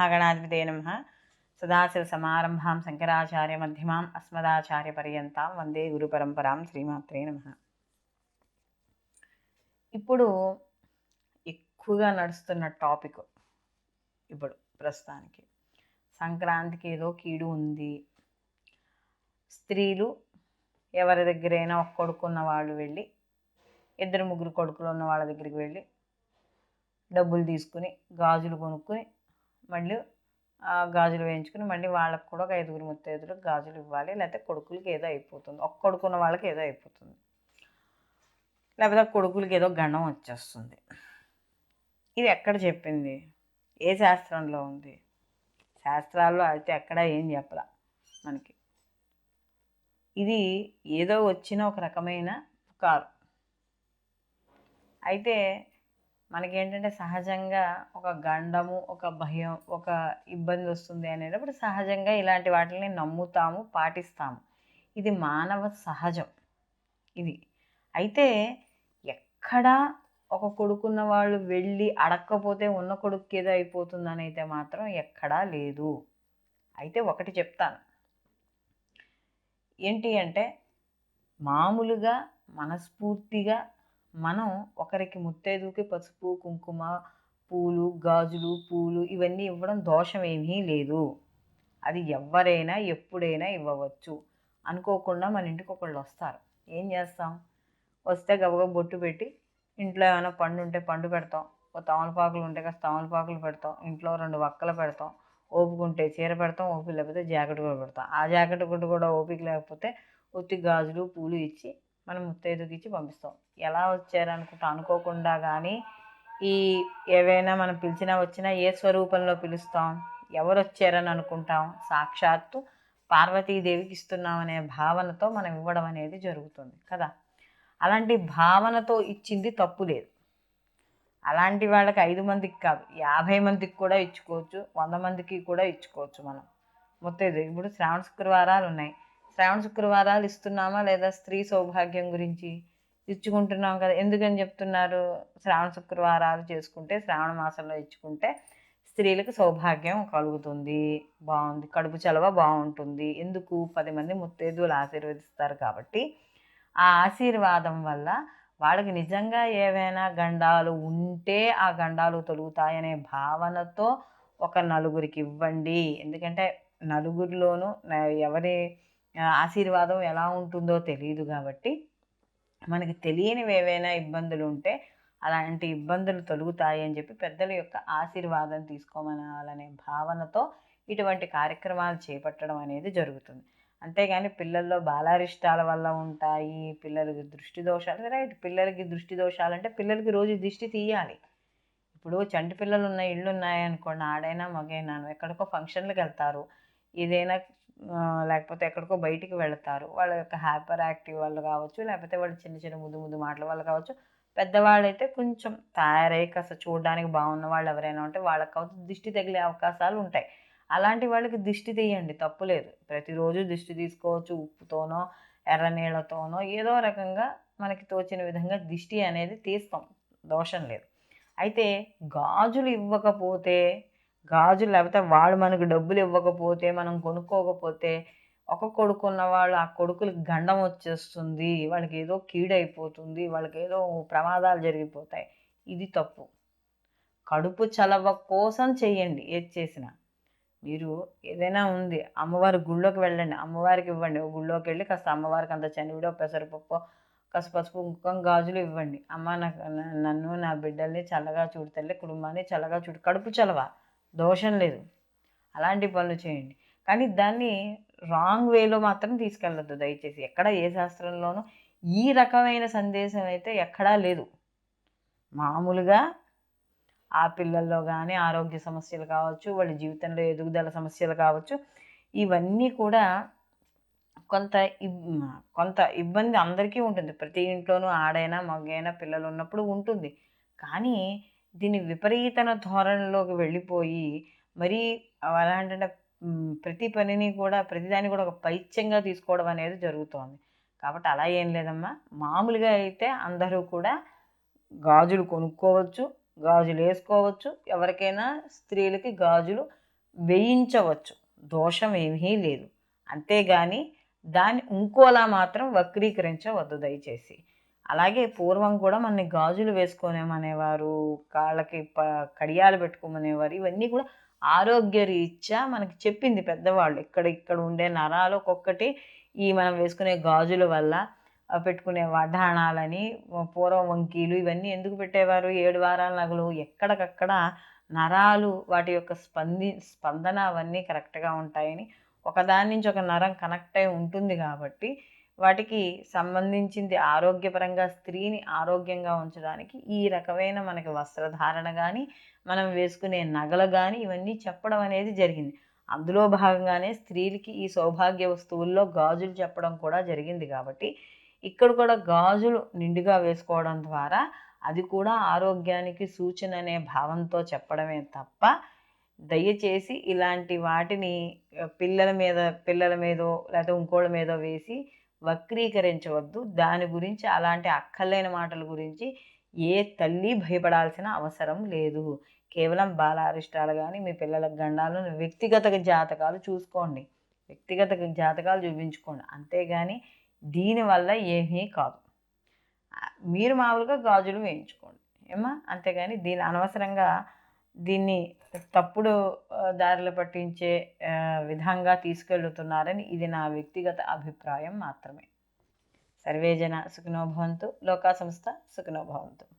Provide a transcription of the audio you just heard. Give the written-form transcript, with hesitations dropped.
మహాగణాధిపతే నమః. సదాశివసమారంభాం శంకరాచార్యమధ్యమాం అస్మదాచార్యపర్యంతాం వందే గురుపరంపరాం. శ్రీమాత్రే నమః. ఇప్పుడు ఎక్కువగా నడుస్తున్న టాపిక్ ఇప్పుడు ప్రస్తుతానికి సంక్రాంతికి ఏదో కీడు ఉంది. స్త్రీలు ఎవరి దగ్గరైనా ఒక కొడుకున్న వాళ్ళు వెళ్ళి, ఇద్దరు ముగ్గురు కొడుకులు ఉన్న వాళ్ళ దగ్గరికి వెళ్ళి డబ్బులు తీసుకుని గాజులు కొనుక్కొని మళ్ళీ గాజులు వేయించుకుని మళ్ళీ వాళ్ళకు కూడా ఒక 5 ముత్తైదులకు గాజులు ఇవ్వాలి. లేకపోతే కొడుకులకి ఏదో అయిపోతుంది, ఒక కొడుకున్న వాళ్ళకి ఏదో అయిపోతుంది, లేకపోతే కొడుకులకి ఏదో గండం వచ్చేస్తుంది. ఇది ఎక్కడ చెప్పింది? ఏ శాస్త్రంలో ఉంది? శాస్త్రాల్లో అయితే ఎక్కడ ఏం చెప్పలా మనకి. ఇది ఏదో వచ్చిన ఒక రకమైన పుకారు. అయితే మనకేంటంటే సహజంగా ఒక గండము, ఒక భయం, ఒక ఇబ్బంది వస్తుంది అనేటప్పుడు సహజంగా ఇలాంటి వాటిని నమ్ముతాము, పాటిస్తాము. ఇది మానవ సహజం ఇది. అయితే ఎక్కడా ఒక కొడుకున్న వాళ్ళు వెళ్ళి అడక్కపోతే ఉన్న కొడుకు ఏదో అయిపోతుందని అయితే మాత్రం ఎక్కడా లేదు. అయితే ఒకటి చెప్తాను ఏంటి అంటే, మామూలుగా మనస్ఫూర్తిగా మనం ఒకరికి ముత్తైదుకి పసుపు, కుంకుమ, పూలు, గాజులు, పూలు ఇవన్నీ ఇవ్వడం దోషం ఏమీ లేదు. అది ఎవరైనా ఎప్పుడైనా ఇవ్వవచ్చు. అనుకోకుండా మన ఇంటికి ఒకళ్ళు వస్తారు, ఏం చేస్తాం? వస్తే గబగబా బొట్టు పెట్టి ఇంట్లో ఏమైనా పండు ఉంటే పండు పెడతాం, ఒక తమలపాకులు ఉంటే కాస్త తమలపాకులు పెడతాం, ఇంట్లో 2 వక్కలు పెడతాం, ఓపిక ఉంటే చీర పెడతాం, ఓపిక లేకపోతే జాకెట్ కూడా పెడతాం. ఆ జాకెట్ కూడా ఓపిక లేకపోతే ఒత్తి గాజులు పూలు ఇచ్చి మనం ముత్తైదుకి ఇచ్చి పంపిస్తాం. ఎలా వచ్చారనుకుంటా అనుకోకుండా. కానీ ఈ ఏవైనా మనం పిలిచినా వచ్చినా ఏ స్వరూపంలో పిలుస్తాం? ఎవరు వచ్చారని అనుకుంటాం? సాక్షాత్తు పార్వతీదేవికి ఇస్తున్నామనే భావనతో మనం ఇవ్వడం అనేది జరుగుతుంది కదా. అలాంటి భావనతో ఇచ్చింది తప్పు లేదు. అలాంటి వాళ్ళకి 5 మందికి కాదు, 50 మందికి కూడా ఇచ్చుకోవచ్చు, 100 మందికి కూడా ఇచ్చుకోవచ్చు. మనం ముత్తైదు ఇప్పుడు శ్రావణ శుక్రవారాలు ఉన్నాయి. శ్రావణ శుక్రవారాలు ఇస్తున్నామా లేదా? స్త్రీ సౌభాగ్యం గురించి ఇచ్చుకుంటున్నాం కదా. ఎందుకని చెప్తున్నారు? శ్రావణ శుక్రవారాలు చేసుకుంటే, శ్రావణ మాసంలో ఇచ్చుకుంటే స్త్రీలకు సౌభాగ్యం కలుగుతుంది, బాగుంది, కడుపు చలవ బాగుంటుంది. ఎందుకు? 10 మంది ముత్తైదువులు ఆశీర్వదిస్తారు కాబట్టి ఆ ఆశీర్వాదం వల్ల వాళ్ళకి నిజంగా ఏవైనా గండాలు ఉంటే ఆ గండాలు తొలుగుతాయనే భావనతో ఒక నలుగురికి ఇవ్వండి. ఎందుకంటే నలుగురిలోనూ ఎవరి ఆశీర్వాదం ఎలా ఉంటుందో తెలియదు కాబట్టి మనకి తెలియనివి ఏవైనా ఇబ్బందులు ఉంటే అలాంటి ఇబ్బందులు తొలుగుతాయి అని చెప్పి పెద్దల యొక్క ఆశీర్వాదం తీసుకోమనాలనే భావనతో ఇటువంటి కార్యక్రమాలు చేపట్టడం అనేది జరుగుతుంది. అంతేగాని పిల్లల్లో బాలారిష్టాల వల్ల ఉంటాయి, పిల్లలకి దృష్టి దోషాలు. రైట్, పిల్లలకి దృష్టి దోషాలు అంటే పిల్లలకి రోజు దిష్టి తీయాలి. ఇప్పుడు చంటి పిల్లలు ఉన్న ఇళ్ళు ఉన్నాయనుకోండి, ఆడైనా మగైనాను ఎక్కడికో ఫంక్షన్లకు వెళ్తారు, ఏదైనా లేకపోతే ఎక్కడికో బయటికి వెళతారు. వాళ్ళ యొక్క హైపర్ యాక్టివ్ వల్ల కావచ్చు, లేకపోతే వాళ్ళు చిన్న చిన్న ముద్దు ముద్దు మాటల వల్ల కావచ్చు. పెద్దవాళ్ళైతే కొంచెం తయారై కాస్త చూడడానికి బాగున్న వాళ్ళు ఎవరైనా ఉంటే వాళ్ళకి కావచ్చు దిష్టి తగిలే అవకాశాలు ఉంటాయి. అలాంటి వాళ్ళకి దిష్టి తీయండి, తప్పులేదు. ప్రతిరోజు దిష్టి తీసుకోవచ్చు, ఉప్పుతోనో ఎర్ర నీళ్ళతోనో ఏదో రకంగా మనకి తోచిన విధంగా దిష్టి అనేది తీస్తాం, దోషం లేదు. అయితే గాజులు ఇవ్వకపోతే, గాజులు లేకపోతే వాళ్ళు మనకు డబ్బులు ఇవ్వకపోతే, మనం కొనుక్కోకపోతే ఒక కొడుకున్న వాళ్ళు ఆ కొడుకులకి గండం వచ్చేస్తుంది, వాళ్ళకి ఏదో కీడైపోతుంది, వాళ్ళకి ఏదో ప్రమాదాలు జరిగిపోతాయి. ఇది తప్పు. కడుపు చలవ కోసం చెయ్యండి ఏది చేసినా. మీరు ఏదైనా ఉంది, అమ్మవారి గుళ్ళోకి వెళ్ళండి, అమ్మవారికి ఇవ్వండి. ఓ గుళ్ళోకి వెళ్ళి కాస్త అమ్మవారికి అంత చనివిడో పెసరపప్పు కాస్త పసుపు కుంకుమ గాజులు ఇవ్వండి. అమ్మ నన్ను నా బిడ్డల్ని చల్లగా చూడు తల్లి, కుటుంబాన్ని చల్లగా చూడు. కడుపు చలవ, దోషం లేదు. అలాంటి పనులు చేయండి. కానీ దాన్ని రాంగ్ వేలో మాత్రం తీసుకెళ్ళొద్దు దయచేసి. ఎక్కడ ఏ శాస్త్రంలోనూ ఈ రకమైన సందేశం అయితే ఎక్కడా లేదు. మామూలుగా ఆ పిల్లల్లో కానీ ఆరోగ్య సమస్యలు కావచ్చు, వాళ్ళ జీవితంలో ఎదుగుదల సమస్యలు కావచ్చు, ఇవన్నీ కూడా కొంత ఇబ్బంది అందరికీ ఉంటుంది. ప్రతి ఇంట్లోనూ ఆడైనా మగైనా పిల్లలు ఉన్నప్పుడు ఉంటుంది. కానీ దీని విపరీతన ధోరణిలోకి వెళ్ళిపోయి మరీ అలాంటి ప్రతి పనిని కూడా ప్రతిదాన్ని కూడా ఒక పైత్యంగా తీసుకోవడం అనేది జరుగుతోంది. కాబట్టి అలా ఏం లేదమ్మా. మామూలుగా అయితే అందరూ కూడా గాజులు కొనుక్కోవచ్చు, గాజులు వేసుకోవచ్చు. ఎవరికైనా స్త్రీలకి గాజులు వేయించవచ్చు, దోషం ఏమీ లేదు. అంతేగాని దాన్ని ఇంకోలా మాత్రం వక్రీకరించవద్దు దయచేసి. అలాగే పూర్వం కూడా మనని గాజులు వేసుకోనేమనేవారు, కాళ్ళకి కడియాలు పెట్టుకోమనేవారు. ఇవన్నీ కూడా ఆరోగ్యరీత్యా మనకి చెప్పింది పెద్దవాళ్ళు. ఇక్కడ ఇక్కడ ఉండే నరాలు ఒక్కొక్కటి ఈ మనం వేసుకునే గాజుల వల్ల పెట్టుకునే వడ్డాణాలని, పూర్వం వంకీలు ఇవన్నీ ఎందుకు పెట్టేవారు? 7 వారాల నగలు ఎక్కడికక్కడ నరాలు వాటి యొక్క స్పందన అవన్నీ కరెక్ట్‌గా ఉంటాయని, ఒకదాని నుంచి ఒక నరం కనెక్ట్ అయి ఉంటుంది కాబట్టి వాటికి సంబంధించింది ఆరోగ్యపరంగా స్త్రీని ఆరోగ్యంగా ఉంచడానికి ఈ రకమైన మనకి వస్త్రధారణ కానీ, మనం వేసుకునే నగలు కానీ ఇవన్నీ చెప్పడం అనేది జరిగింది. అందులో భాగంగానే స్త్రీలకి ఈ సౌభాగ్య వస్తువుల్లో గాజులు చెప్పడం కూడా జరిగింది కాబట్టి ఇక్కడ కూడా గాజులు నిండుగా వేసుకోవడం ద్వారా అది కూడా ఆరోగ్యానికి సూచన అనే భావంతో చెప్పడమే తప్ప, దయచేసి ఇలాంటి వాటిని పిల్లల మీదో లేకపోతే ఇంకోళ్ళ మీదో వేసి వక్రీకరించవద్దు. దాని గురించి అలాంటి అక్కర్లేని మాటల గురించి ఏ తల్లి భయపడాల్సిన అవసరం లేదు. కేవలం బాలారిష్టాలు కానీ మీ పిల్లల గండాలను వ్యక్తిగత జాతకాలు చూసుకోండి, వ్యక్తిగత జాతకాలు చూపించుకోండి. అంతేగాని దీనివల్ల ఏమీ కాదు. మీరు మామూలుగా గాజులు వేయించుకోండి ఏమా, అంతేగాని అనవసరంగా దీన్ని తప్పుడు దారిలో పట్టించే విధంగా తీసుకెళ్తున్నారని ఇది నా వ్యక్తిగత అభిప్రాయం మాత్రమే. సర్వేజన సుఖినో భవంతు, లోకా సంస్థ సుఖినో భవంతు.